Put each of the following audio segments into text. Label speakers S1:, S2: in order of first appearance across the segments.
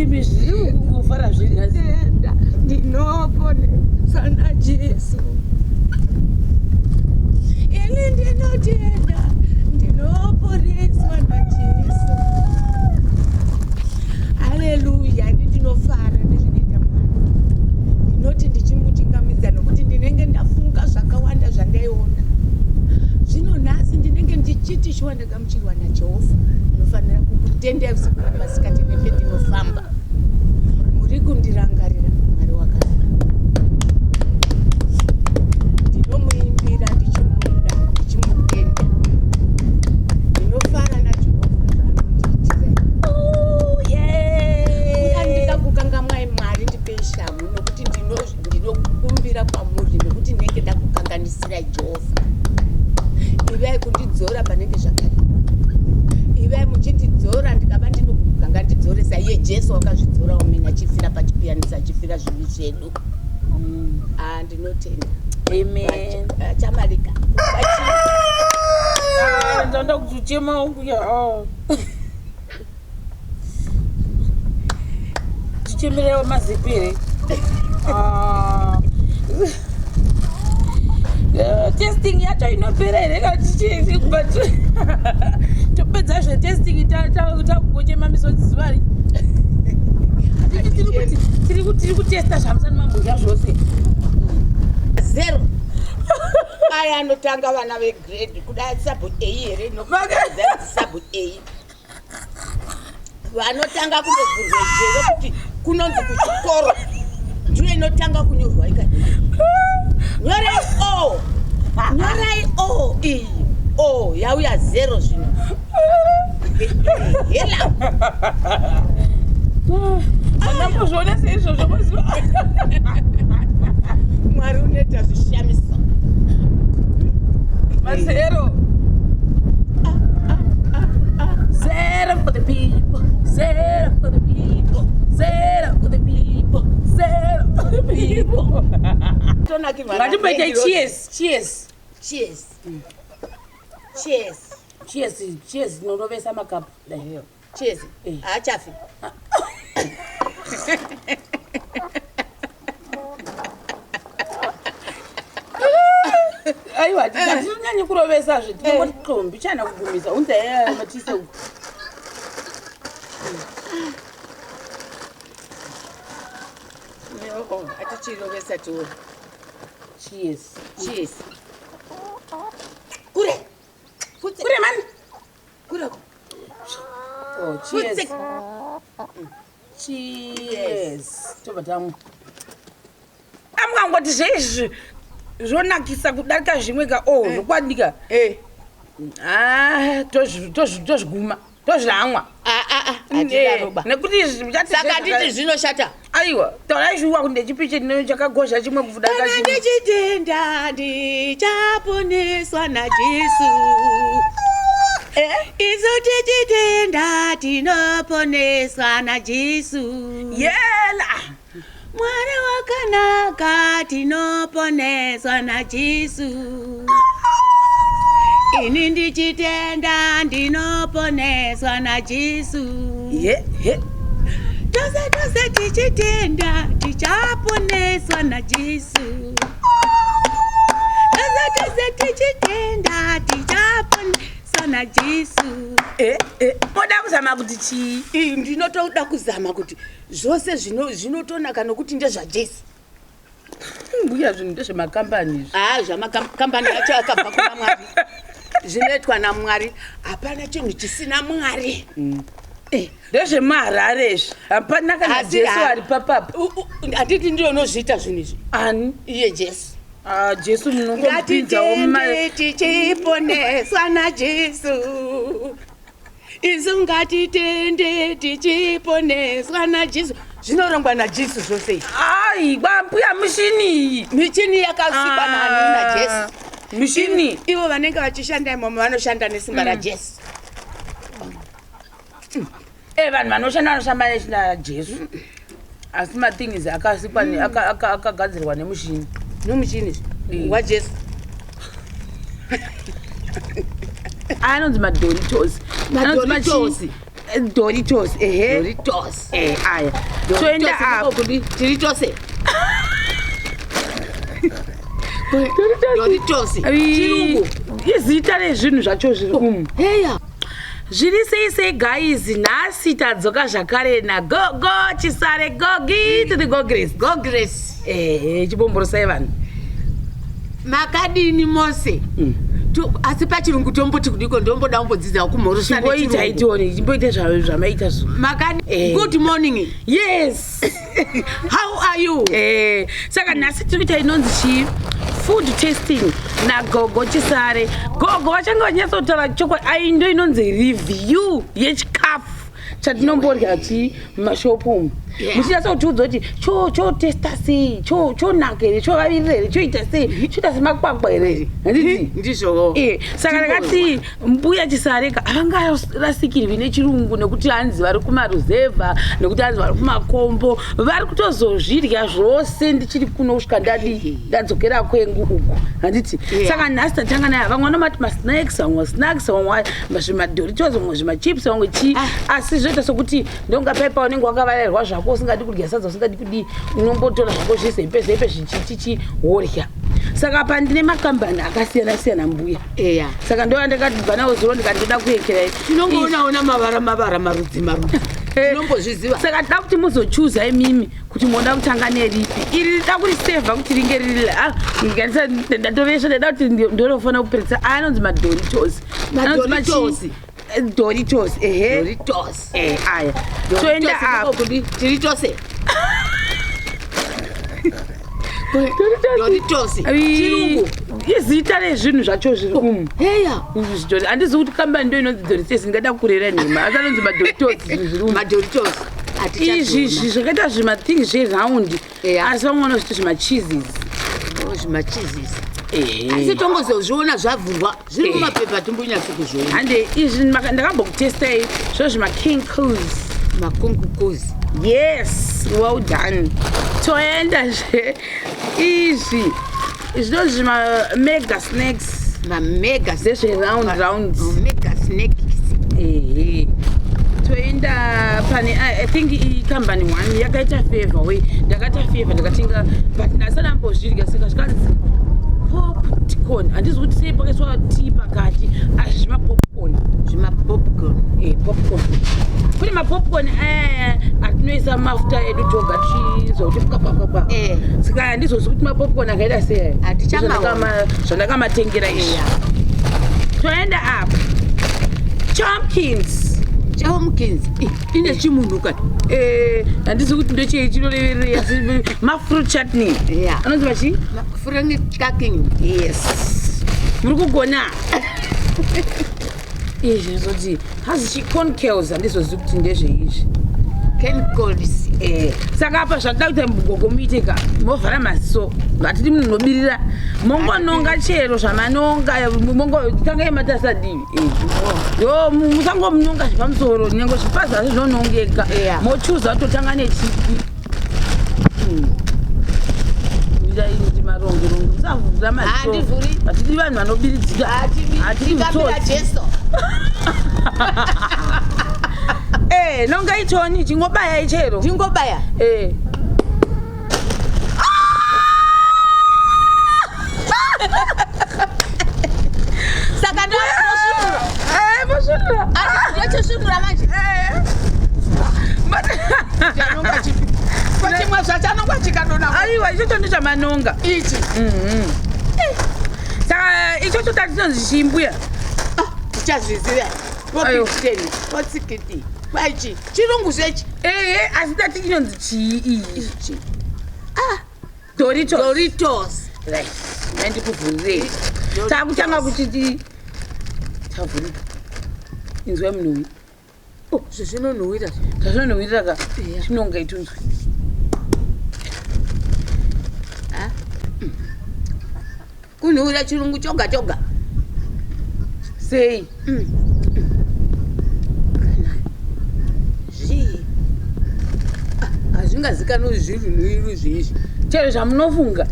S1: chimbi zviri kufara zviri nhasi.
S2: Ndinoponeswa naJesu. Ini ndinotenda ndinoponeswa naJesu. Haleluya. Ndinofara nezvinoita Mwari. Ndinoti ndichimuchingamidza nokuti ndinenge ndafunga zvakawanda zvandaiona. Zvino nhasi ndinenge ndichiti shuwa ndagamuchirwa naJehovha. Ndinofanira kukutendai usiku namasikati nependinofamba. Muri kundirangarira Mwari wakanaka. Ndinomuimbira ndichimuda ndichimutenda. Ndinofara naJehovha zvaanondiitira. Ndikakukangamwai Mwari ndipei shamhu nokuti ndinokumbira kwamuri nokuti ndinenge ndakukanganisira Jehovha. Ivai kundidzora panenge zvakaipa. Ivai muchindidzora ndikava ndinokuganga ndidzoresa iye Jesu wakazvidzora umene achifira pachipiyanisa achifira zvivi zvedu. Ndinotenda.
S1: Amen.
S2: Chamarika.
S1: Ndanda kuchema ukuya. Tichemerewo mazipiri. Testing yacho inopera here katichiri but topedza zve testing takungochema misodzi zuva ri tiri kutesta zvamusana mambodya zvose
S2: 0. Aya anotanga vana vegrade kudai sub A here nokuti sub A. Vanotanga kundovhurwa jero kuti kunonzi kuchikoro ndiyo inotanga kunyorwa ikadai. Nyorai O. Nyorai O iyi. O yauya 0 zvino. Hela.
S1: Andambozviona seizvozvo mazuva.
S2: Mwari unoita zvishamisa.
S1: Mazero. 0 for the people. 0 for the people. 0 for the people. 0 for the people. Ngatimboite cheers. Cheers.
S2: Cheers. Cheers.
S1: Cheers. Cheers. Norovesa makapu.
S2: Cheers. Achafi.
S1: Aiwa, tinonyanye kurovesa zve. Tinongoti qombi chana kugumisa. Unza yaya matise uku.
S2: Atichirovesa tu.
S1: Cheers.
S2: Cheers. Kure man. Kure.
S1: Oh, cheers. Cheers. Tobatangu. Amangoti zvezvi zvonakisa kudarika zvimwe ka zvokwadika. Tozviguma. Tozvamwa.
S2: Atidaroba.
S1: Nekuti
S2: saka nditi zvinoshata.
S1: Aiwa, taurai zviwa kunde chipiche chakagozha chimwe kuvudaka
S2: chimwe. Kana ndichitenda ndichaponeswa naJesu. Isu tichitenda tinoponeswa naJesu.
S1: Yela.
S2: Mwari wakanaka tinoponeswa naJesu. Ini ndichitenda ndinoponeswa naJesu. Tose tichitenda tichaponeswa naJesu. Tose tichitenda tichaponeswa naJesu.
S1: Moda kuzama kuti chi?
S2: Ndinotoda kuzama kuti zvose zvinotonaka nokuti ndezvaJesu.
S1: Mbuya zvinhu ndezvemakambani.
S2: Zvamakambani acho akabva kuna Mwari. Zvinoitwa naMwari. Hapana chinhu chisina Mwari.
S1: Ndezvemarare izvi. Hapana kana Jesu ari papapo.
S2: Handiti ndiyo unozviita zvinhu izvi.
S1: Ani?
S2: Iye Jesu.
S1: Jesu munongopinzawo
S2: ngatitende tichiponeswa naJesu. Isu ngatitende tichiponeswa naJesu. Zvinorongwa naJesu zvose.
S1: Mbuya mushini.
S2: Michini yakasikwa nani naJesu.
S1: Mushini.
S2: Ivo vanenge vachishanda imomo vanoshanda nesimba raJesu.
S1: Vanhu vanoshanda naJesu. Asi mathings akasikwa akagadzirwa nemushini.
S2: Nomuchini waJesu.
S1: Anonzi madoritos. Doritos.
S2: Doritos.
S1: Aya. Toenda apo.
S2: Doritos. Doritos.
S1: Chirungu. Izita rezvinhu zvacho zviri umu.
S2: Heya.
S1: Zviri sei guys, nhasi tadzoka zvakare naGogo Chisare Gogi to the Gogress. Chibomborosai vanhu.
S2: Makadini mose. Asi pachirungu tomboti kudiko ndomboda kumbodzidza kumhorosana
S1: chirungu. Chimboita zvamaita zvo.
S2: Makani. Good morning.
S1: Yes.
S2: How are you?
S1: Saka nhasi tiri kuita inonzi chi food tasting naGogo Chisare. Gogo vachanga vanyatsotaura chokwadi aindo inonzi review yechikafu chatinomborya mumashopu umu. Muchinyatsotiudza kuti chotesta sei, chonaka here, chovavirira here, choita sei, choita semakwakwa here. Handiti?
S2: Ndizvo.
S1: Saka ndakati mbuya Chisareka havangarasikirwi nechirungu nekuti hanzi vari kumaruzevha nekuti hanzi vari kumakombo vari kutozozvirya zvose ndichiri kuno kusvika ndadzokera kwengu uku. Handiti? Saka nhasi tatanga naye vamwe vanomati masnacks, vamwe snacks, vamwe zvimadoritos, vamwe zvimachips, vamwe chii. Asi zvoita sokuti ndongapaipa unenge wakavarirwa zvako usingadi kudya sadza usingadi kudi unombotora zvako zvizeipe zvichichichi worya. Saka pa ndine makambani akasiyana mbuya. Saka ndo andakabva nawo zuro ndikandoda kuyekerai.
S2: Tinongoona mavara marudzi. Tinombozviziva.
S1: Saka da kuti muzochuza imimi kuti moda kutanga neripi. Iri rida kurisevha kuti ringe riri ndatoresha ndada kuti ndinofanira kuperedza anonzi madoritos. Doritos. Aya. Toenda apo.
S2: Doritos. Doritos. Chirungu.
S1: Izita rezvinhu zvacho zviri umu.
S2: Heya.
S1: Handizi kuti kambani ndo inonzi Doritos ingada kurera nhema. Asi anonzi madoritos zviri umu.
S2: Madoritos.
S1: Izvi zvakaita zvimathing zveraundi. Asi vamwe vanozviti zvimacheeses.
S2: Asi tongozozviona zvavhurwa zviri mumapepa tombonyatsa kuzviona.
S1: Hande izvi ndakambokutestai zvo zvimakinkos.
S2: Makunkukozi.
S1: Yes, well done. Toenda izvi zvino zvimamega snacks.
S2: Mamega
S1: zvezveround.
S2: Mega snacks.
S1: Toenda pane I think company one yakaita favor way ndakata favor ndakatenga but ndasana mbozvirya saka zvikanzi popcorn. Handisi kuti sei pakaiswa tea pakati asi zvimapopcorn. Popcorn. Kune mapopcorn atinoisa mafuta edu toga tichizokuti pukapapapa. Saka handizozi kuti mapopcorn akaita sei. Zvandakamatengera izvi. Toenda apa Chomkins. Ine chimunhu kati. Handisi kuti ndochei chinoreverera mafruit chutney. Anonzi vachi?
S2: Fruit cooking.
S1: Yes. Muri kugona. Izvi zoti hazi chiconkels handizozi kuti ndezveizvi.
S2: Chemicals.
S1: Saka apa zvakada kuti mugogo muiteka movhara maziso hatidi munhu unobirira mongononga chero zvamanonga tanga yematasa divi musangomunonga zvepamusoro nyange zvipazasi zvinonongeka mochuza totanga nechipi iti marongorongo musavhura maziso hatidi vanhu vanobiridzika hatidi mutsotsi. Nonga ichoni chingobaya ichero.
S2: Chingobaya. Saka ndo moshura. Ndochoshura manje. Chanonga chipi. Kwachimwe zvachanonga chikandona.
S1: Aiwa icho ndo chamanonga.
S2: Ichi.
S1: Saka icho totatinozi chimbuya.
S2: Tichazviziva. Wopiteni. Wotsikiti. Baichi, chirungu zvechi.
S1: Asi tati chinonzi chii ichi. Doritos. Right. Ndikuvhurire. Takutanga kuti tavhurika. Inzwa munhuwi.
S2: Zvinonhuwira.
S1: Zvazvinonhuwira ka. Chinonga itunzwe.
S2: Kunhuwira chirungu choga.
S1: Sei.
S2: Hazvingazikanwi zvinhuwiru zvezvi.
S1: Chero zvamunofunga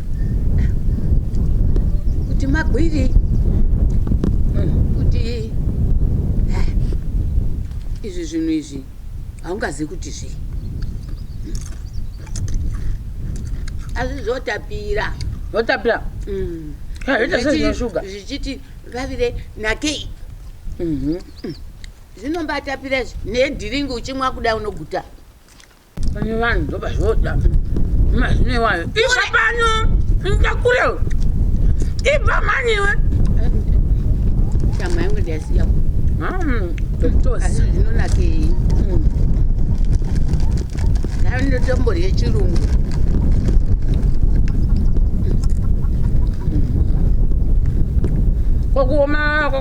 S2: kuti magwiri kuti izvi kuti zvinhu izvi haungazivi kuti zvii asi zvotapira zvichiti vavire nakei zvinombatapira nedhiringi uchimwa kuda unoguta
S1: pane vanhu ndoba zvoda mazvine wayo ibva pano ndakure ibva maniwe
S2: shama yangu ndiyasiya asi zvinonakei ndotomborye chirungu
S1: kokuoma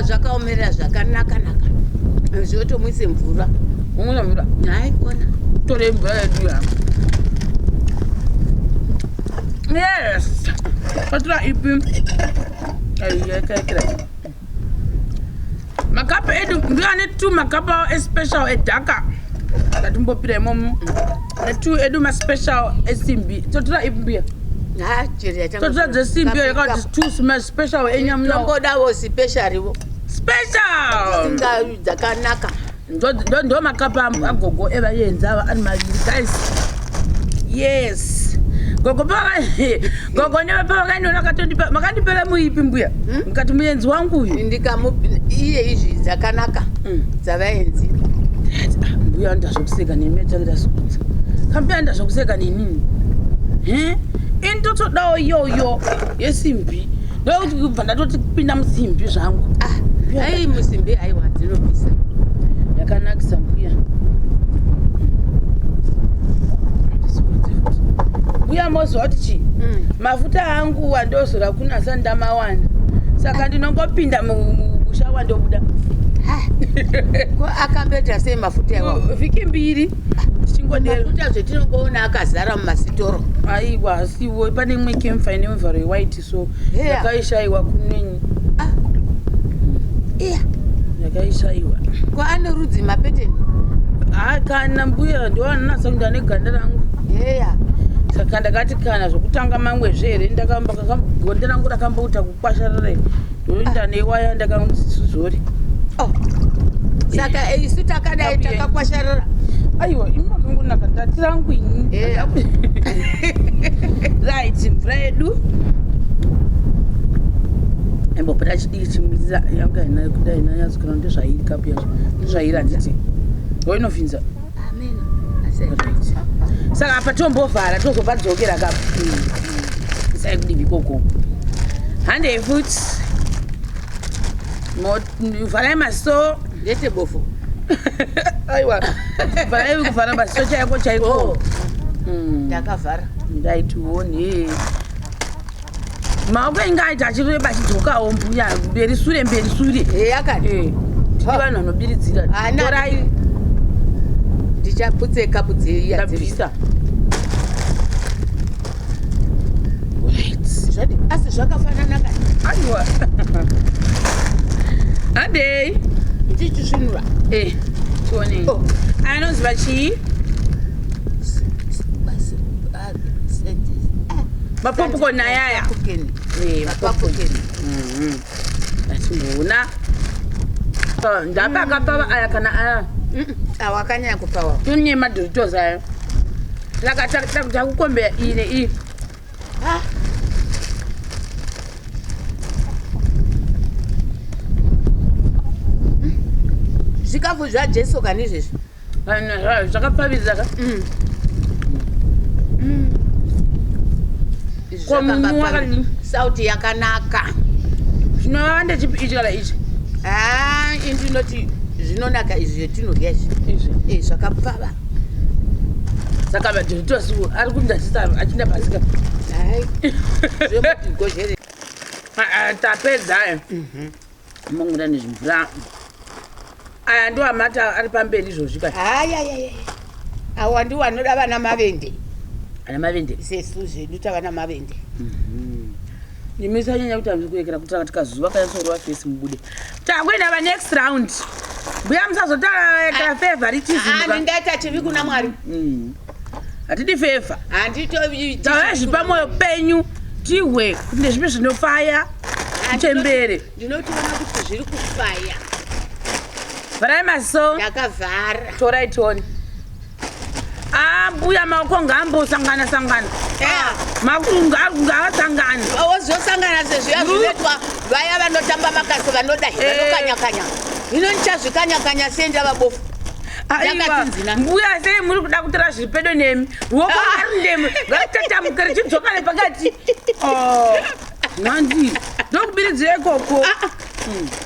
S2: zvakaomerera zvakanaka zvotomwise mvura
S1: umwisa mvura
S2: haikona
S1: tore mvura yedu ya yes patira ipi ayekekera makapa edu ndiane tu makapa especial edhaka ngatimbopira imomo netu edu maspecial esimbi totira ipi mbuya totira dzesimbi yakati tu special
S2: enyamunongodawo specialiwo
S1: special
S2: dzakanaka
S1: ndo makapa agogo evayenza ari maviri guys yes gogo nevapavakainona katondipa makandipera muipi mbuya mukati muyenzi wangu uyu
S2: iye izvi dzakanaka dzavaenzi
S1: mbuya ndazvokuseka nemetakirasukudza kambuya ndazvokuseka nenini ini totodawo iyoyo yesimbi ndokuti kubva ndatoti kupinda musimbi zvangu
S2: ai musimbi aiwa dzinopisa
S1: yakanakisa mbuya mbuya mozwa kuti chi mafuta angu wandozora kunasa ndamawana saka ndinongopinda musha wandobuda
S2: ko akambeta sei mafuta yawo
S1: vhiki mbiri
S2: mafuta zvetinongoona akazara mumasitoro
S1: aiwa siwo pane imwe kemfa ine mvharo yewhite so yakaishayiwa kunenyi yakaishayiwa
S2: ko ane rudzi mapeteni
S1: kana mbuya ndoanonasa kunda neganda rangu saka ndakati kana zvokutanga mamwe zvere gonde rangu rakambouta kukwasharare ndoenda newaya ndakamuzori
S2: saka isu takadai takakwasharara
S1: aiwa imakangonaka ndati rangu ini right mvura yedu embopera chidiki chimwirira yanga ina kudai inanyatsikana ndezvairi kapu yazvo ndezvairi handiti ndoinobvinza saka apa tombovhara tozobva tidzokera kapu isai kudivi koko handei futi vharai maso
S2: ndete bofu
S1: aiwa vharai kuvhara maso chaiko chaiko
S2: ndakavhara
S1: ndaitione maoko inga aita achireba achidzokawo mbuya mberi sure
S2: yakati
S1: vanhu vanobiridzira torai
S2: ndichaputse kapu dzeyabvisa asi zvakafanana kani
S1: aiwa adei
S2: ndichichisvinura
S1: tionei anonziva chii mapopcorn ayaya atimboona ndapakapava aya kana aya
S2: awakanyanya kupawa
S1: tune madoritos ayo saka takukombeya iyi neiyi
S2: zvikafu zvajesu kani izvezvi
S1: zvakapfavidzaka
S2: sauti yakanaka
S1: zvinovava ndechipi ichi kana ichi
S2: indinoti zvinonaka izvi zvetinorya izvi zvakapfava
S1: saka madhoritosiwo ari kundasisa achinda pasika
S2: zvemugozhere
S1: tapedza aya mongura nezvimvura aya ndo amata ari pamberi izvozvika
S2: awa ndiwo anoda vana mavende
S1: ana mavende
S2: sesu zvedu tava namavende
S1: nimisanyanya kuti amzikuekera kuti tikazuva kanyatsorowa fesi mubude takuenda panext round mbuya musazotara favoritism
S2: ndaita chivi kuna mwari
S1: hatidi feva tavezvipamoyo penyu tihwe kuti nezvipi zvinofaya chembere
S2: ndinotiona kuti zviri kufaya
S1: Vharai maziso.
S2: Ndakavhara.
S1: Torai toni. Mbuya maoko ngambosangana. Makuru ngavasangana.
S2: Wozosangana sezviya zvinoitwa vaya vanotamba makasi vanodai vanokanya-kanya. Hino ndichazvikanya-kanya sei ndavabofu.
S1: Mbuya sei muri kuda kutora zvipedo nemi. Ruoko rindemi ngatatamuka richidzoka nepakati. Mwanzi ndokubiridzira ikoko.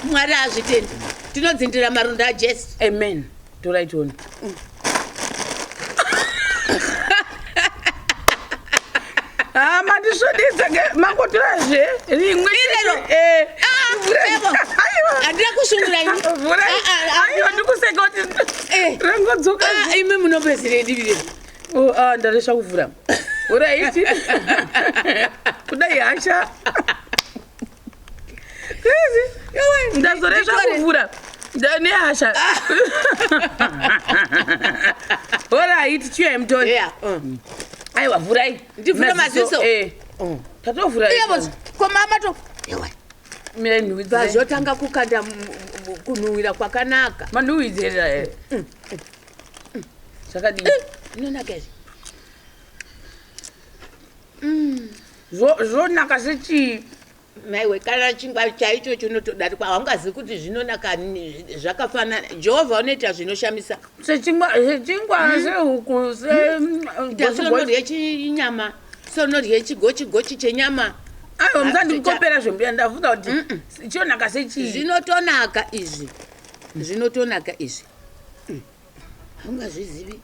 S2: Mwari azvitendi. Tinodzindira maronda aJesu.
S1: Amen. Torai toni. Mandishodisa mangotorazve rimwe
S2: handira kushungura
S1: aiwa ndikuseka kuti rangodzoka
S2: imi munopezire divi
S1: ndaresha kuvhura uraiti kudai hasha ndazoresha kuvhura nehasha oraiti chiyai mutoni aiwa vhurai
S2: ndivhura maziso
S1: tatovhura
S2: komama to
S1: minhuhidza
S2: vazotanga kukanda kunhuhwira kwakanaka
S1: manhuhwidzera zvakadii
S2: inonaka izvi
S1: zvonaka sechii
S2: maiwe kana chingwa chaicho chinotodarikwa haungazivi kuti zvinonaka zvakafanana jehovha unoita zvinoshamisa
S1: sechingwa sehuku
S2: sesonorye chinyama sonorye chigochi chenyama
S1: aiwa musandikopera zvombuya ndavhunza kuti chionaka sechii
S2: zvinotonaka izvi haungazvizivi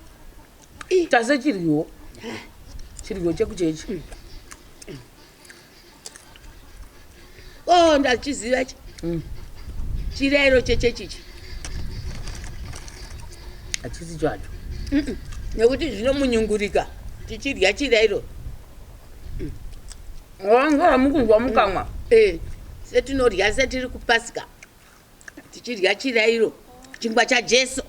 S1: tasechiryiwo chiryiwo chekuchechi
S2: ndachiziva chirayiro chechechichi
S1: hachisi chacho
S2: nekuti zvinomunyungurika tichirya chirayiro
S1: ngamukunzwa mukamwa
S2: setinorya setiri kupasika tichirya chirayiro chingwa chaJesu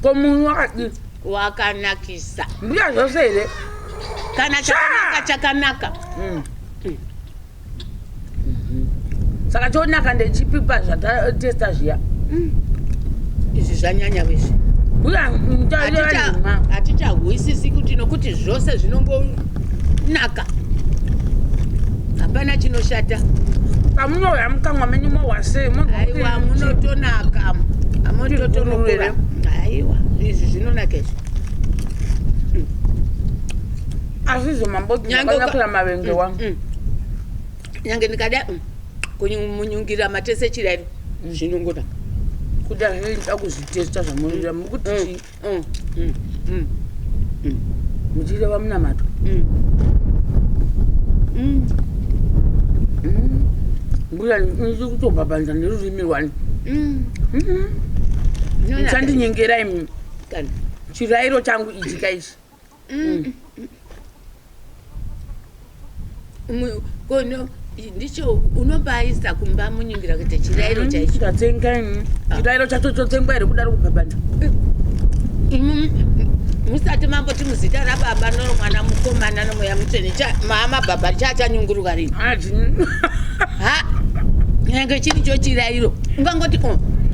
S1: komunhu wakadii
S2: wakanakisa
S1: mbuya zvose here
S2: kana chakanaka
S1: saka chonaka ndechipipa zvatatesta zviya
S2: izvi zvanyanya vezvi
S1: mbuya
S2: hatichahwisisi kuti nokuti zvose zvinongonaka hapana chinoshata
S1: pamunoya mukamwa menyu mohwasei
S2: aiwa munotonaka amototonokora aiwa izvi zvinonaka izvi
S1: azvizo mambodinakura mavenge wangu
S2: nyange ndikada kumunyungira matese chirayiro zvinongonaka
S1: kuti azvinoda kuzvitesta zvamunoita mukuti muchireva munamato mbuya nisi kutobhabhanza nerurimi rwani muchandinyengerai mimi chirayiro changu ichi kaichi
S2: kono ndicho unobaisa kumba munyingira kuti chirayiro chaicho
S1: tatsengai chirayiro chacho chotsengwa here kudaro kubhabhana
S2: musati mamboti muzita rababa nomwana mukomana nomoya mutsvene maamabhabha chachanyunguruka rini nyange chiricho chirayiro ungangoti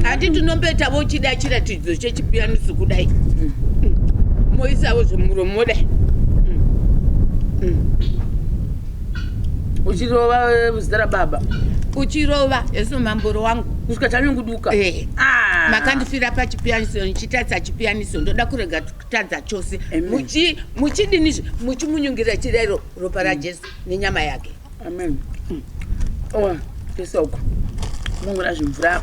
S2: hati tinombetavo chida chiratidzo chechipiyaniso kudai moisawo zvemuromo dai
S1: uchirova zita rababa
S2: uchirova yesu mamboro wangu
S1: kusvika chanyunguduka
S2: makandifira pachipiyaniso nichitadza chipiyaniso ndoda kurega kutadza chose muchidinizve muchimunyungira chirayiro ropa raJesu nenyama yake
S1: amen tesauko mungura zvimvura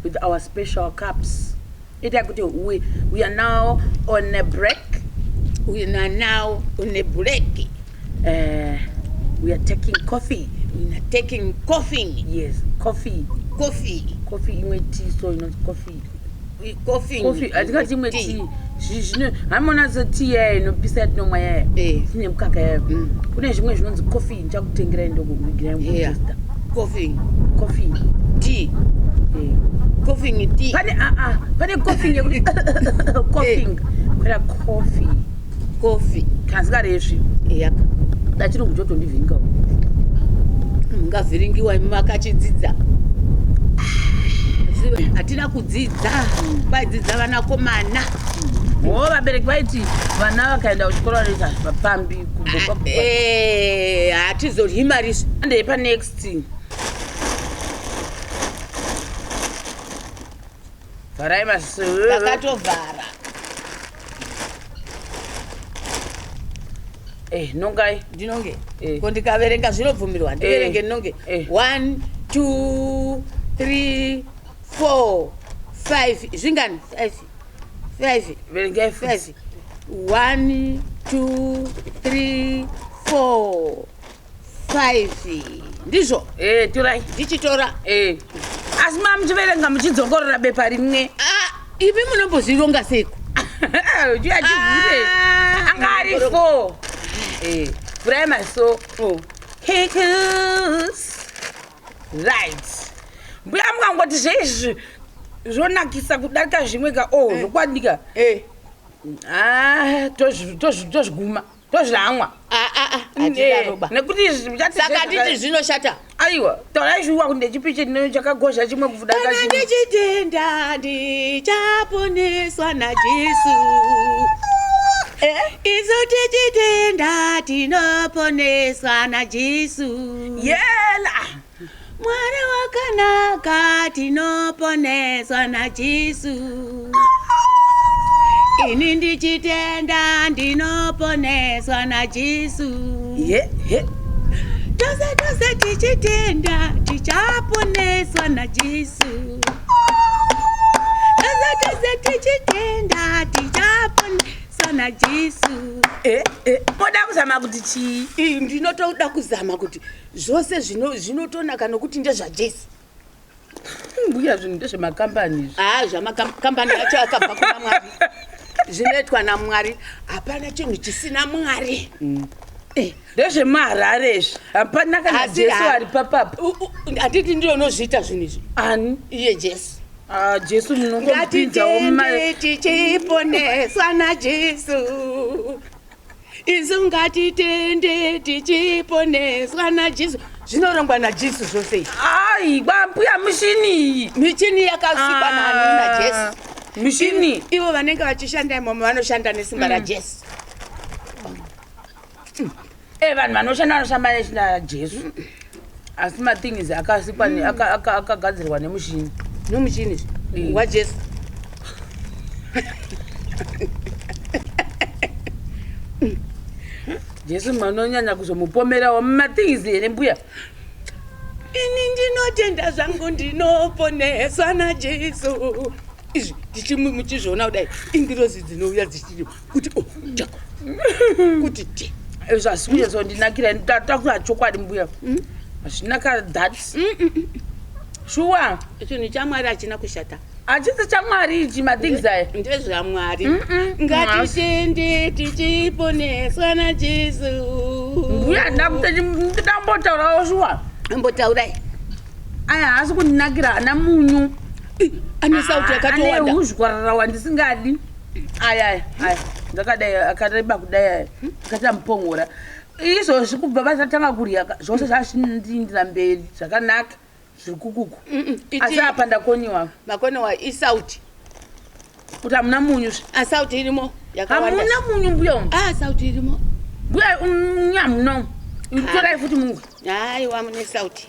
S1: with our special cups ita kuti we are now on a break.
S2: We are now on a break.
S1: We are taking coffee.
S2: We are taking coffee.
S1: Yes, coffee.
S2: Coffee.
S1: Coffee imwe tea, so not coffee.
S2: Coffee.
S1: Coffee. Atikati imwe tea. Zvino hamona se tea inopisa yatinomwa yaya. Sine mukaka yaya. Kune zvimwe zvinonzi coffee ndichakutengerai ndokugira mutesta.
S2: Coffee.
S1: Coffee.
S2: Tea. Coffee ni tea.
S1: Pane coffee yekuti coughing. Kwera coffee.
S2: Coffee.
S1: Kanzika resvi.
S2: Yaka.
S1: Dachiri kujoto ndivhinga.
S2: Mungavhiringiwa makachidzidza. Hatina kudzidza. Kwaidzidza vanakomana.
S1: Vabereki vaiti vana vakaenda kuchikora vanoita vapambi kubva.
S2: Hatizoryi mari
S1: Ndeipa next. Vharai maso.
S2: takatovhara.
S1: Nongai.
S2: Ndinonge. Ko ndikaverenga zvinobvumirwa. Ndiverenge ndinonge. 1 2 3 4 5 zvingani 5
S1: Verengai
S2: 5 1 2 3 4 5 ndizvo.
S1: Torai.
S2: Ndichitora.
S1: Asi muchiverenga muchidzongorora bepa rimwe.
S2: Ivi munombozvironga seiko?
S1: Chiachivhure. Anga ari 4. Vurai maso. Kikus. Right. Mbuya mukangoti zvezvi zvonakisa kudarika zvimwe ka zvokwadika. Tozviguma. Tozvamwa.
S2: Hatidaroba.
S1: Nekuti
S2: Saka nditi zvinoshata.
S1: Aiwa, taurai zviwa kunde chipiche chakagozha chimwe kuvudaka
S2: chimwe. Kana ndichitenda ndichaponeswa naJesu. Isu tichitenda tinoponeswa naJesu.
S1: Yela.
S2: Mwari wakanaka tinoponeswa naJesu. Ini ndichitenda ndinoponeswa naJesu. Tose tichitenda tichaponeswa naJesu. Tose tichitenda tichaponeswa naJesu.
S1: Moda kuzama kuti chii?
S2: Ndinotoda kuzama kuti zvose zvinotonaka nokuti ndezvaJesu.
S1: Mbuya zvinhu ndezvemakambani.
S2: Zvamakambani acho akabva kuna Mwari. Zvinoitwa naMwari. Hapana chinhu chisina Mwari.
S1: Ndezvemarare izvi. Hapana kana Jesu ari papapo.
S2: Handiti ndiyo unozviita zvinhu izvi.
S1: Ani?
S2: Iye Jesu.
S1: Jesu munongopinzawo
S2: Ngatitende tichiponeswa naJesu. Isu ngatitende tichiponeswa naJesu. Zvinorongwa naJesu zvose.
S1: Mbuya mushini.
S2: Michini yakasikwa nani naJesu.
S1: Mushini.
S2: Ivo vanenge vachishanda imomo vanoshanda nesimba raJesu.
S1: Vanhu vanoshanda naJesu. Asi mathings akasikwa akagadzirwa nemushini.
S2: Nomuchini waJesu.
S1: Jesu manonyanya kuzomupomerawo mathings here mbuya.
S2: Ini ndinotenda zvangu ndinoponeswa naJesu. Izvi muchizviona kudai ingirozi dzinouya dzichiti kuti kuti ti.
S1: Zvasiuya zvondinakira tatakura chokwadi mbuya. Hazvinaka that. Shuwa.
S2: Chinhu chaMwari hachina kushata.
S1: Hachisi chaMwari ichi mathings aya.
S2: NdezvaMwari. Ngatitende tichiponeswa naJesu.
S1: Mbuya ndambotaurawo shuwa.
S2: Mbotaurai.
S1: Aya hasi kundinakira hana munyu.
S2: Ane sauti yakatowanda.
S1: Ane huzhwarara wandisingadi. Aya. Ndakadai akareba kudai akatamupongora. Izvozvi kubva vasatanga kurya zvose zvazvindindira mberi zvakanaka zviri kukuku. Asi apa ndakoniwa.
S2: Makoniwa isauti.
S1: Kuti hamuna munyu.
S2: Sauti irimo yakawanda.
S1: Hamuna munyu mbuya.
S2: Sauti irimo.
S1: Mbuya unyamuno. Torai futi mungu.
S2: Haiwa mune sauti.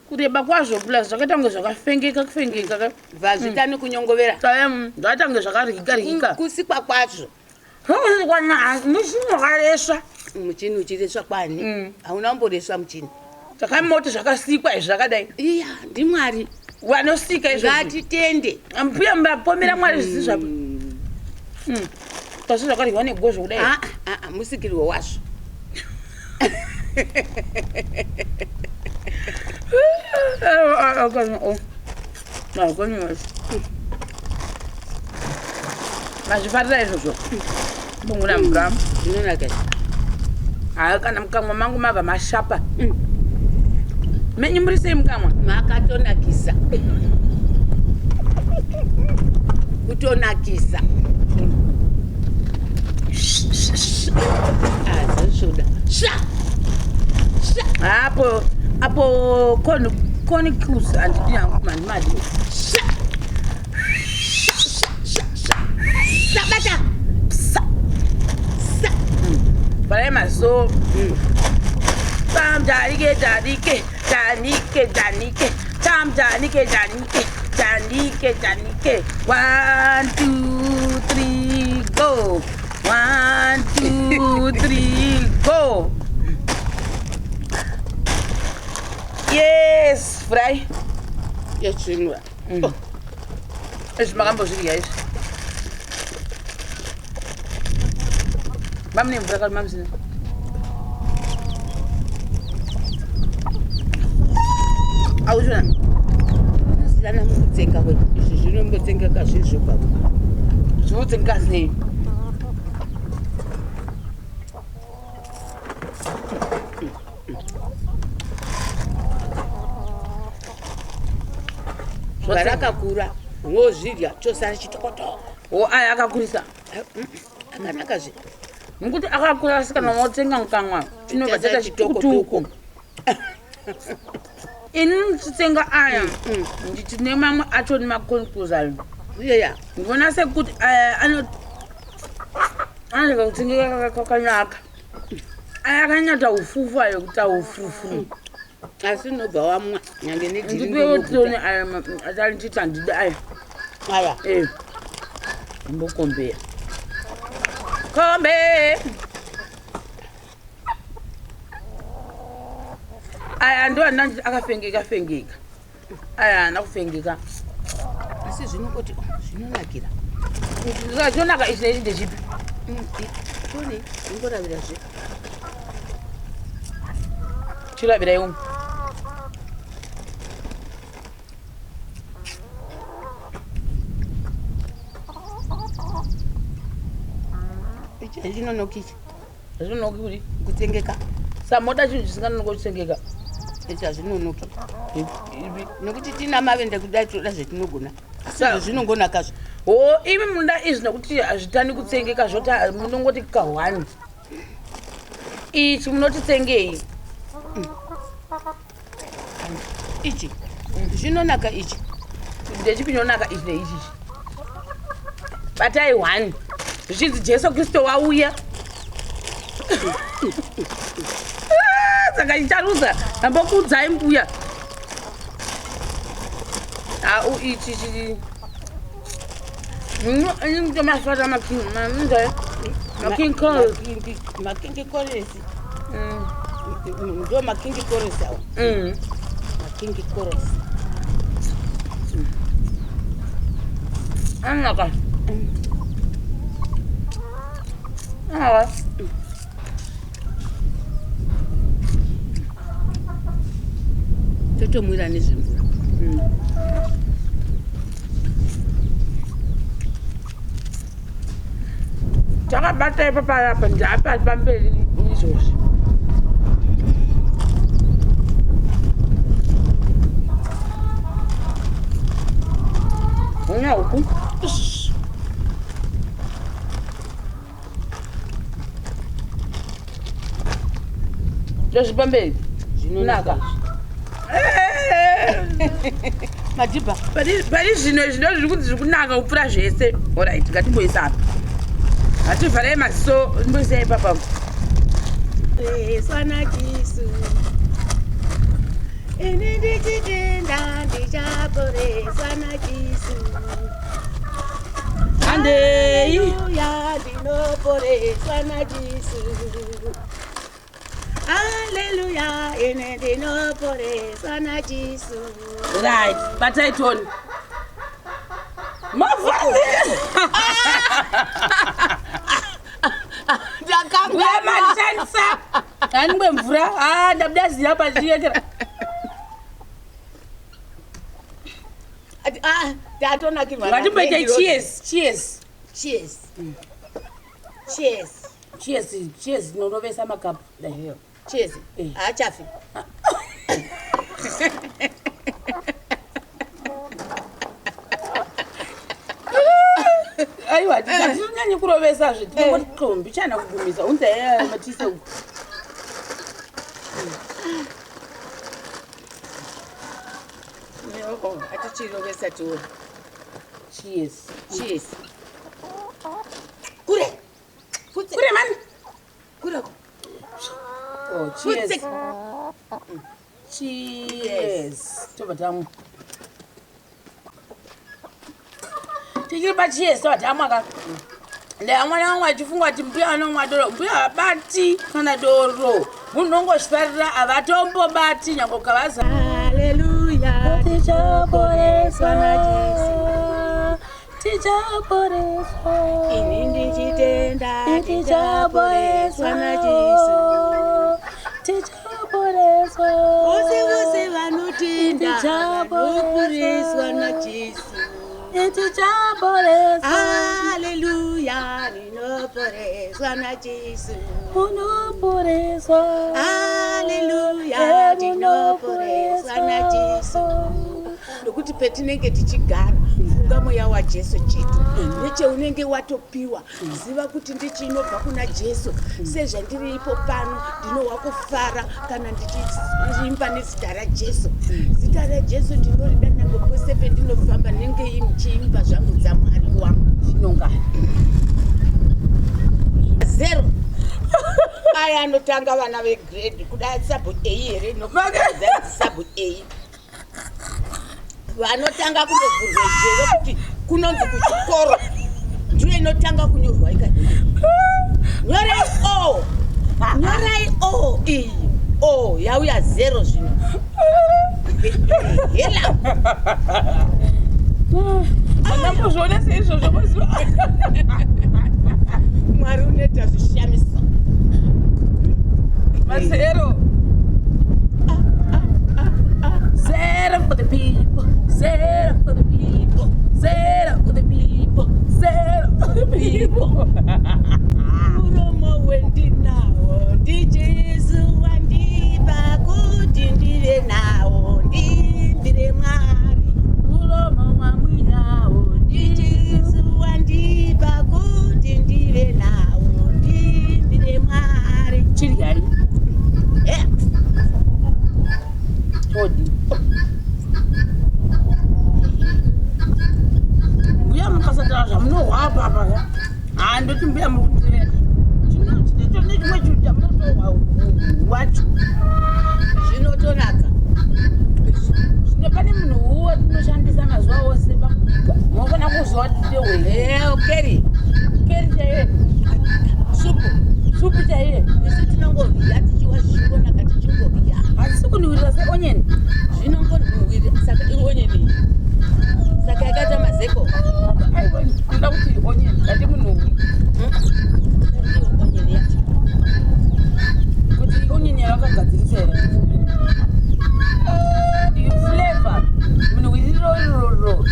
S1: Kureba kwazvo plus zvakaita kunge zvakafengeka kufengeka.
S2: Vazvitani kunyongovera.
S1: Zvakaita kunge zvakaryika.
S2: Kusikwa kwazvo.
S1: Muchini wakareswa.
S2: Muchini uchireswa kwani? Hauna kumboreswa muchini.
S1: Zvakamoti zvakasikwa izvi zvakadai.
S2: Iya, ndiMwari.
S1: Wanosika izvi.
S2: Ngatitende.
S1: Mbuya mbapomera Mwari zvisi zvapo. Pasi zvakaryiwa negozvo kudai.
S2: Musikirwo wazvo.
S1: Mazvifarira izvozvo. Bungura mvura.
S2: Zvinonaka.
S1: Kana mukamwa mangu mabva mashapa. Menyu muri sei mukamwa?
S2: Makatonakisa. Kutonakisa. Azoshoda. Sha!
S1: Apo koni cruise andidi yangu mali.
S2: Sabata.
S1: Barema so. Tam janike. Tam janike. 1, 2, 3, go. 1, 2, 3, go. Yes, fry.
S2: Yes, you know.
S1: Es magambo guys. Mam nem brakal mam sini. Aujuna.
S2: Silana mutsenga kwe. Zvino mbotsenga kazvizvo baba.
S1: Zvotsenga sei?
S2: Varakakura ngozvirya chosara chitokotoko.
S1: Aya akakurisa.
S2: Akanaka zve.
S1: Ngokuti akakura sikana motsenga nkamwa. Inobata chitokotoko. Initsenga aya. Nditi nemamwe acho ni makonkuza.
S2: Yeah.
S1: Ngona sekuti ano kutsengeka kwakanaka. Aya kanyata ufufu ayo kuta ufufu.
S2: Asi nobva wamwa nyange nediri
S1: ndipewotoni atali nditandida aya mbokombeya kombe aya ndo anandi akafengeka aya ana kufengeka
S2: asi zvinokoti zvinonakira
S1: zvonaka izvi ndechipi
S2: toni ingoravira zve
S1: chiravira iwo
S2: zvinonokiki
S1: zvinonoki kuti
S2: kutsengeka
S1: samoda chinhu chisinganonoki kutsengeka
S2: iti hazvinonoki nokuti tina mavende kudai toda zvetinogona asi zvinongonakazvo
S1: imi munoda izvi nokuti hazvitani kutsengeka zvoti munongoti kahwani ichi munotitsengei
S2: ichi zvinonaka ichi
S1: ndechipi nonaka ichi neichichi batai 1 zvichinzi Jesu Kristu wauya saka icharuza ambokudzai mbuya ichi mafata making chorus ndo making chorus awo making chorus anaka
S2: totomwira nezvemvura
S1: takabata ipapayapa ndapa pamberi izvozvi una huku ndozvipamberi
S2: zvinonaka madhibha
S1: pari zvino zviri kunzi zviri kunaka kupfuura zvese orit ngatimboisa apa hativharei maziso ndimboisai papa
S2: sana Jesu ini ndichitenda ndichaporeswa naJesu haleluya ndinoporeswa naJesu haleluya ini ndinoporeswa naJesu
S1: right batai toni ndakamaanishandisa andingwe mvura ndabuda ziya pachiekera
S2: ndatonakirwa
S1: ngatimboite cheers inorovesa makapu
S2: cheers haachafi
S1: aiwa hatinyanyi kurovesa zve tinongoti kombi chana kugumisa unze matise uku
S2: atichirovesa tiona.
S1: Cheers.
S2: Cheers. Kure.
S1: Kure man.
S2: Kure.
S1: Oh, cheers.
S2: Cheers.
S1: Cheers. Tobatamu. Tichiripa cheers tobatamu aka. Le amwana wangu achifungwa ati mbuya anongwa doro. Mbuya bati kana doro. Munongo shiparira avatombo bati nyango kavaza.
S2: Hallelujah.
S1: Tichaporeswa na Jesu. Tichaporeswa.
S2: Inindi chitenda. Tichaporeswa na Jesu.
S1: Tichaporeswa.
S2: Vose vanotinda. Tichaporeswa na Jesu.
S1: Tichaporeswa.
S2: Hallelujah. Ninoporeswa na Jesu.
S1: Unoporeswa.
S2: Hallelujah. Ninoporeswa na Jesu. Nokuti petinenge tichigara funga mweya waJesu chetu necheunenge watopiwa ziva kuti ndichinobva kuna Jesu sezvandiripo pano ndinowa kufara kana ndichiimba nezita raJesu. Zita raJesu ndinorida nyange kwese pendinofamba nenge ndichiimba zvangu dzaMwari wangu
S1: Chinonga.
S2: zero. Aya anotanga vana vegrade kudai sabhu A here nokudzadza sabhu A. Vanotanga kundovhurwa jero kuti kunonzi kuchikoro ndiyo inotanga kunyorwa ikadai. Nyorai O. Nyorai O iyi. O yauya zero zvino. Hela.
S1: Andambozviona seizvozvo mazuva.
S2: Mwari unoita zvishamisa.
S1: Mazero. Zero for the people. Zero for the people. Zero for the people. Zero for the people.
S2: Muromo wendinawo ndiJesu wandipa kuti ndive nawo ndimbire Mwari.
S1: Muromo mwamwinawo
S2: ndiJesu wandipa kuti ndive nawo ndimbire Mwari.
S1: chiri hai. Todi. Mbuya mukasatara zvamunohwa apa. Handoti mbuya mukutirera. Chinochitecho nechimwe chinhu chamunotohwa wacho.
S2: Zvinotonaka.
S1: Zvino pane munhu watinoshandisa mazuva ose pakubika. Munofana kuziva kuti ndewei.
S2: Keri.
S1: Keri chaiye. Supu chaiye.
S2: Isu tinongodya tichiwa zvichikonaka tichingodya.
S1: Hazisi kuniwirira seonyeni.
S2: Zvinongondiwirira saka ionyeni. Saka yakaita mazeko.
S1: Ndoda kuti onyeni ngati munhuwi.
S2: Onyeni yacho.
S1: Kuti onyeni yavakagadzirisa here. Flavor. Munhuwi iroro.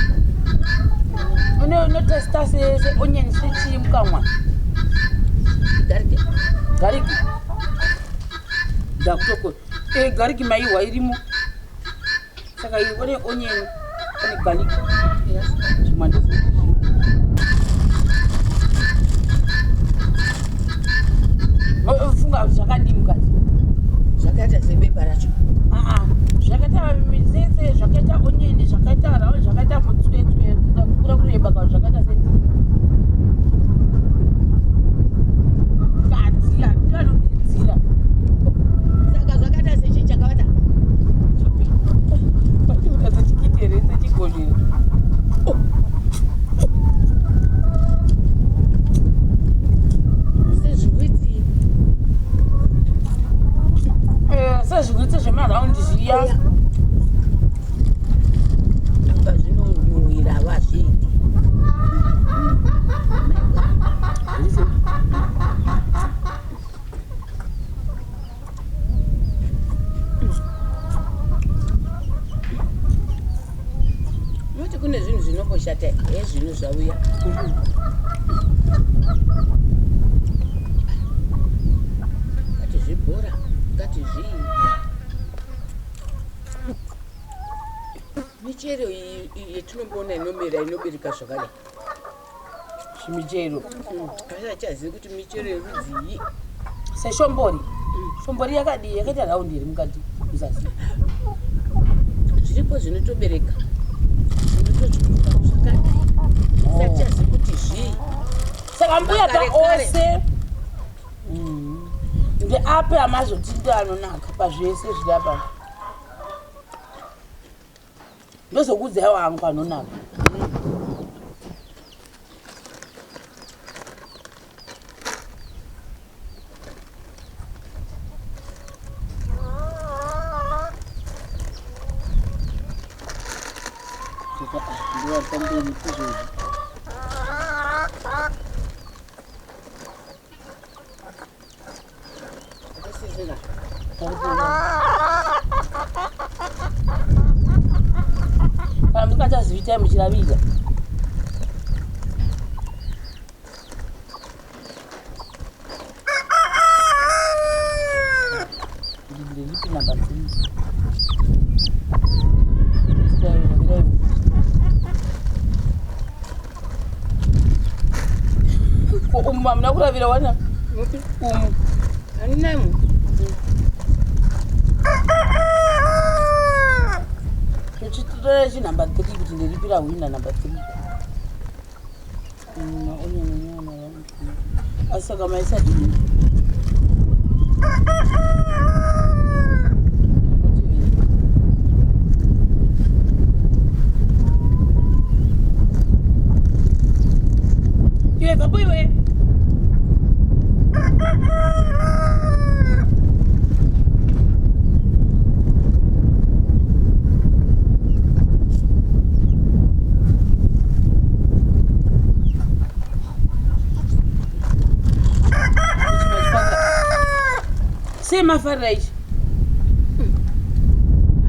S1: Unotesta seonyeni sechii mukamwa. Gariki. Dakutoko. Gariki maiwa irimo. Saka ione onion and garlic. Yes. Wonderful. Funga zvakadini mukati.
S2: Zvakaita sebepa racho.
S1: Zvakaita mizeze, zvakaita onion, zvakaita rawo, zvakaita mutswetswe, kukura kureba kwa zvakaita senti. Kati anobidzira.
S2: Saka zvakaita sechi chakawata.
S1: Chikitere sechigonero.
S2: Sezviwitsi.
S1: Sezviwitsi zvemaraundi zviya.
S2: Zvinonhuhwira vazvidi. Noti kune zvinhu zvinomboshata zvinhu zvauya. Kati zvibhora, kati zvii. Michero iyi yetinomboona inomera inobereka zvakadai.
S1: Michero.
S2: Achazivi kuti michero yerudzi iyi.
S1: Seshombori. Shombori yakadi yakaita raundi iri mukati kuzasi.
S2: zviripo zvinotobereka zvinotochukuka zvakadai sachazi kuti zvii
S1: saka mbuya taose ndeape amazotinda anonaka pazvese zviri apa ndozokuudzawo wangu anonaka kana musingachazivitai muchiravira ndilipi namba 3 mna kuravira wana
S2: aninamu
S1: tuchitora chinamba 3 kuti ndiripira wina namba 3 asaka maisati iwe babuiwe semafarira ichi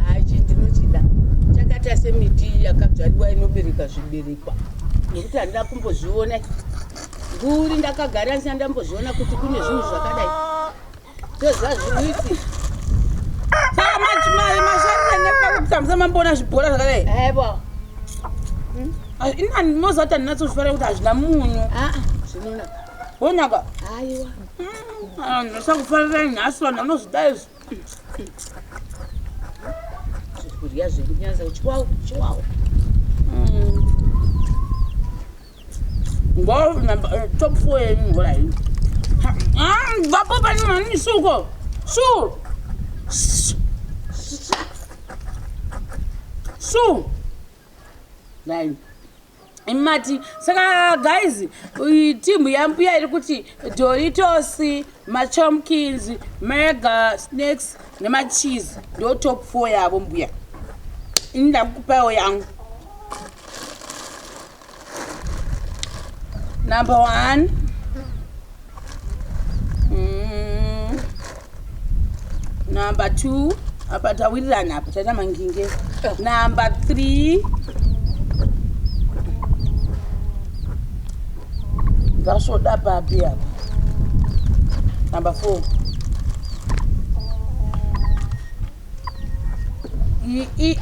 S2: hachi ndinochida chakaita semiti yakadzvariwa inobereka zviberekwa nekuti handina kumbozviona nguri ndakagara ndisina ndambozviona kuti kune zvinhu zvakadai tozvazviwiti
S1: saka mashariranepakutambusa mamboona zvibhora zvakadai
S2: aiwa
S1: inani mozati handinatsozvifara kuti hazvina munyu
S2: zvinonaka
S1: wonaka
S2: aiwa
S1: ndisakufarira nhasi vanhu vanozvida izvo
S2: zvekurya zvekunyanza chiwawu
S1: top 4 yenyu hola yini vapo panimisuko su nine imati saka guys timu yambuya iri kuti Doritos, machomkins, mega snacks nemacheese ndo top 4 yavo mbuya ini ndakupawo yangu number 1 number 2 apa tawirirana apa taita manginge number 3 ngasoda papi apa number 4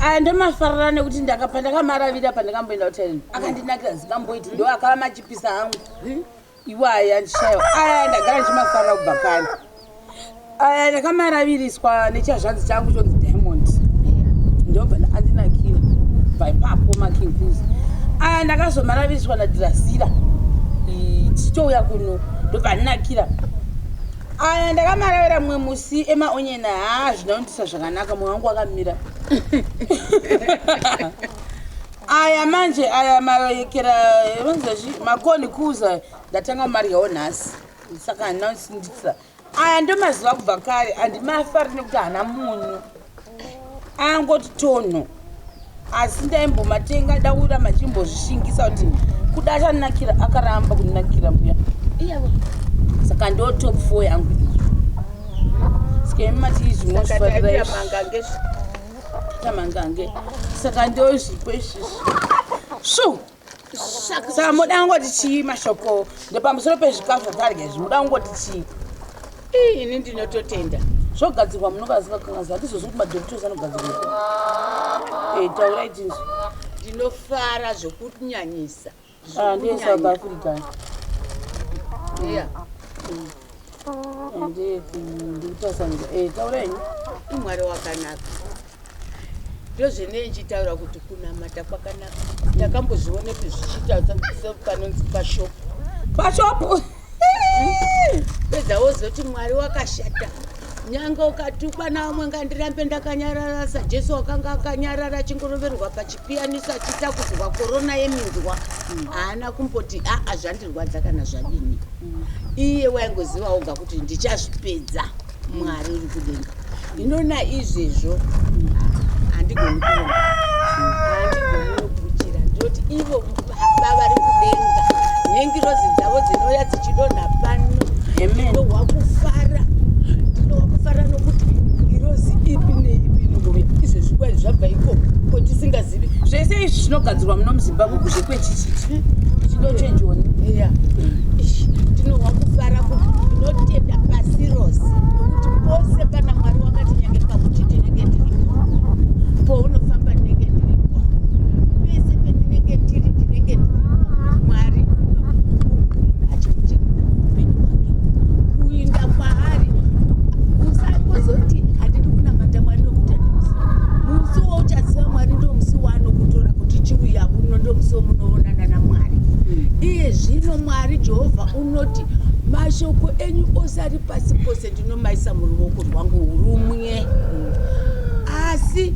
S1: andemafarira nekuti ndakamaravira pandakamboenda kutaini akandinakira zikamboiti ndo akava machipisa hangu iwaya ndishayiwa aya ndagara ndichimafarira kubva kare aya ndakamaraviriswa nechazvanzi changu chonzi Diamond ndobva andinakira bva ipapo makinguzi aya ndakazomaraviriswa naDirasira tichitouya kuno ndobva ndinakira aya ndakamaravira mumwe musi emaonyena zvinondisa zvakanaka mwoyo wangu wakamira aya manje aya marekera vanzachi makoni kuza ndatanga kumaryawo nhasi saka handina kusindisa aya ndomaziva kubva kare handimafari nekuti hana munyu angoti tonho asi ndaimbomatenga daura machimbozvishingisa kuti kuda chanakira akaramba kuninakira mbuya saka ndo top 4 yangu izvo sikemati izvimoshifarira tamangange saka ndo zvipo izvizvi shu saka muda ngoti chii mashoko ndepamusoro pezvikafu zvatarya izvi muda ngoti chii
S2: ini ndinototenda
S1: zvogadzirwa munovazivakangaza handizozi kuti madhokitos anogadzirwa taurai tinzvi
S2: ndinofara zvokunyanyisa
S1: ndiye South Africa ndikutasanira taurai
S2: imwari wakanaka ndozvene nchitaura kuti kunamata kwakanaka. Ndakambozvionepi zvichiita panonzi pashopu. Pedza wozoti Mwari wakashata. Nyanga ukatukwa naumwe ngandirambe ndakanyararasa. Jesu wakanga akanyarara chingoroverwa pachipiyaniso achitakudzwa korona yeminzwa. Haana kumboti zvandirwadza kana zvadini. Iye waingoziva oga kuti ndichazvipedza. Mwari uri kudenga. Ndinona izvezvo handigoni kukuchira. Ndoti ivo baba vari kudenga. Nengirozi dzavo dzinouya dzichidonha pano. Ndinohwakufara nokuti ngirozi ipi neipi inongouya. Izvezvi kwai zvabva ikoko tisingazivi.
S1: Zvese izvi zvinogadzirwa muno muZimbabwe kuzhe kwechichiti. Chinochenjwa.
S2: Yeah. Ndinohwakufara ndinotenda pasirosi nokuti pose pana Mwari wakati nyange pakuti ndinenge ndiripo. Pounofamba ndinenge ndiripo. Pese pendinenge ndiri ndinenge ndiripo. Mwari achimuchengeta upenyu hwake. Kuinda kwaari usangozoti handidi kunamata Mwari nokuti handimuzivi. Musi wauchaziva Mwari ndo musi waanokutora kuti chiuya uno ndo musi womunoonana naMwari. Iye zvino Mwari Jehovha unoti mashoko enyu ose ari pasi pose ndinomaisa muruoko rwangu rumwe. Asi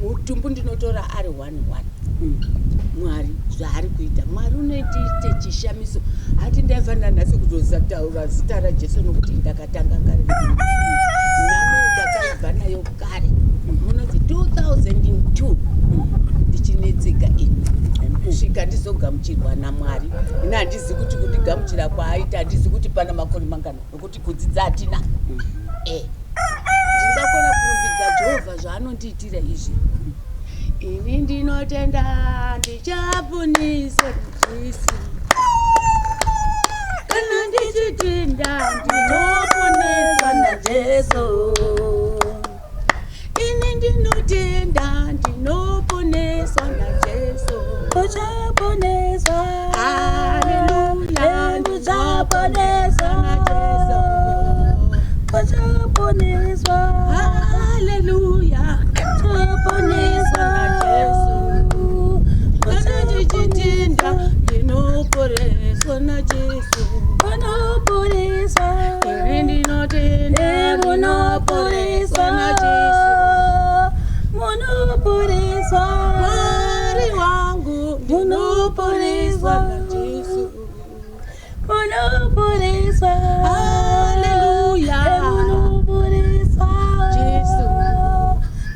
S2: mutumbu ndinotora ari 1-1. Mwari zvaari kuita. Mwari unoitiite chishamiso. Hati ndaifanira nhasi kutotaura zita raJesu nokuti ndakatanga kare. Nami ndakaibva nayo kare. Munoti 2002 ndichinetseka ini. Kusvika ndizogamuchirwa naMwari. Ina handizi kuti kundigamuchira kwaaita handizi kuti pana makore mangana nokuti kudzidza hatina. Ndingakona kurumbidza Jehovha zvaanondiitira izvi. Ini ndinotenda ndichaponeswa naJesu. Kana ndichitenda ndinoponeswa naJesu. Ini ndinotenda ndinoponeswa naJesu. Uchaponeswa. Haleluya. Uchaponeswa naJesu. Uchaponeswa. Haleluya. Uchaponeswa naJesu. Kana ndichitenda ndinoponeswa naJesu. Unoponeswa. Ini ndinotenda ndinoponeswa naJesu. Munoponeswa. Mwari wangu munoponeswa naJesu. Munoponeswa. Haleluya. Munoponeswa Jesu.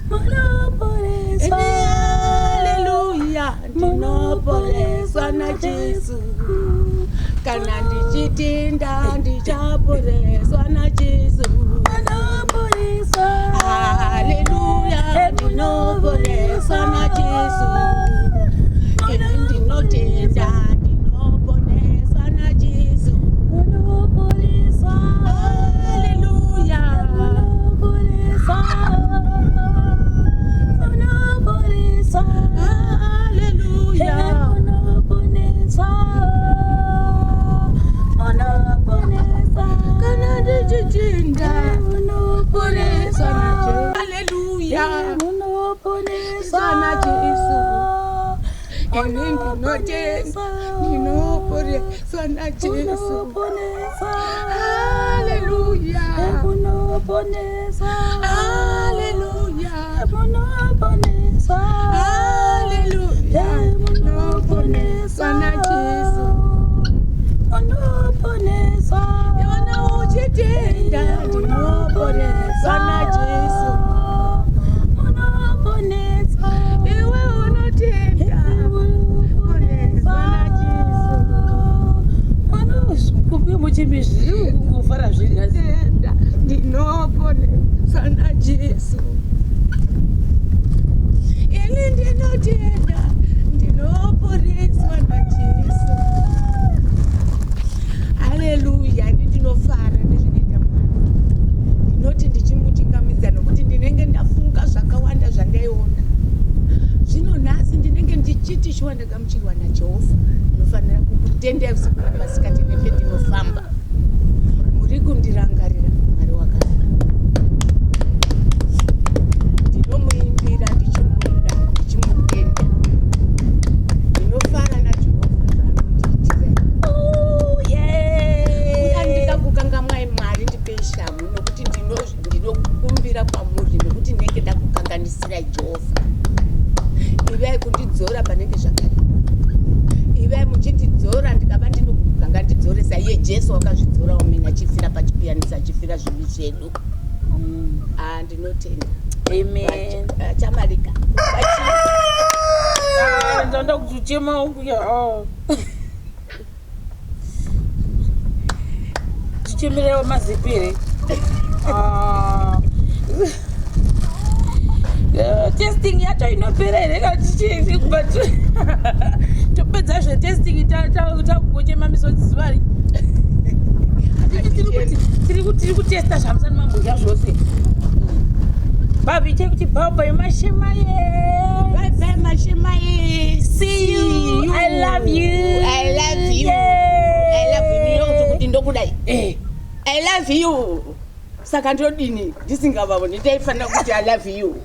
S2: Munoponeswa. Haleluya. Ndinoponeswa naJesu. Kana ndichitenda ndichaponeswa naJesu. Munoponeswa. Haleluya. Ndinoponeswa naJesu. Ini ndinotenda ndinoponeswa naJesu. Munoponeswa. Haleluya. Munoponeswa. Munoponeswa. Haleluya. Munoponeswa. Munoponeswa. Kana ndichitenda munoponeswa naJesu. Haleluya. Munoponeswa naJesu. Ini ndinotenda ndinoponeswa naJesu. Haleluya. Munoponeswa. Haleluya. Munoponeswa. Haleluya. Munoponeswa naJesu. Munoponeswa. Yona uchitenda ndinoponeswa naJesu. Munoponeswa. Iwe unotenda munoponeswa naJesu. Munokupi muchimizviri kufara zvinatenda ndinoponeswa naJesu. Ini ndinotenda ndinoponeswa naJesu. Haleluya. Ndinofara nezvinoita Mwari. Ndinoti ndichimuchingamidza nokuti ndinenge ndafunga zvakawanda zvandaiona. Zvino nhasi ndinenge ndichiti shuwa ndagamuchirwa naJehovha. Ndinofanira kukutendera usiku namasikati nependinofamba. Muri kundirangarira Mwari wakanaka. Ndinomuimbira ndichimuita. ivai kundidzora panenge zvakare, ivai muchindidzora ndikava ndinoguka ngandidzoresa iye Jesu wakazvidzora umene achifira pachipiyanisa achifira zvivi zvedu. Ndinotenda.
S1: Amen.
S2: Chamarika
S1: ndoda kuchema ukuya chichemerewa mazipiri testing yacho inopera here but topedza zvetesting takungochema misodzi zuva ri tiri kutesta zvamusani mambodya zvose. Baby, take the Baba, Shemarians.
S2: Bye bye, my Shemarians.
S1: See you. I love you.
S2: I love you. I love you. I love you. Saka ndodini ndisingavavo nditaifana kuti I love you.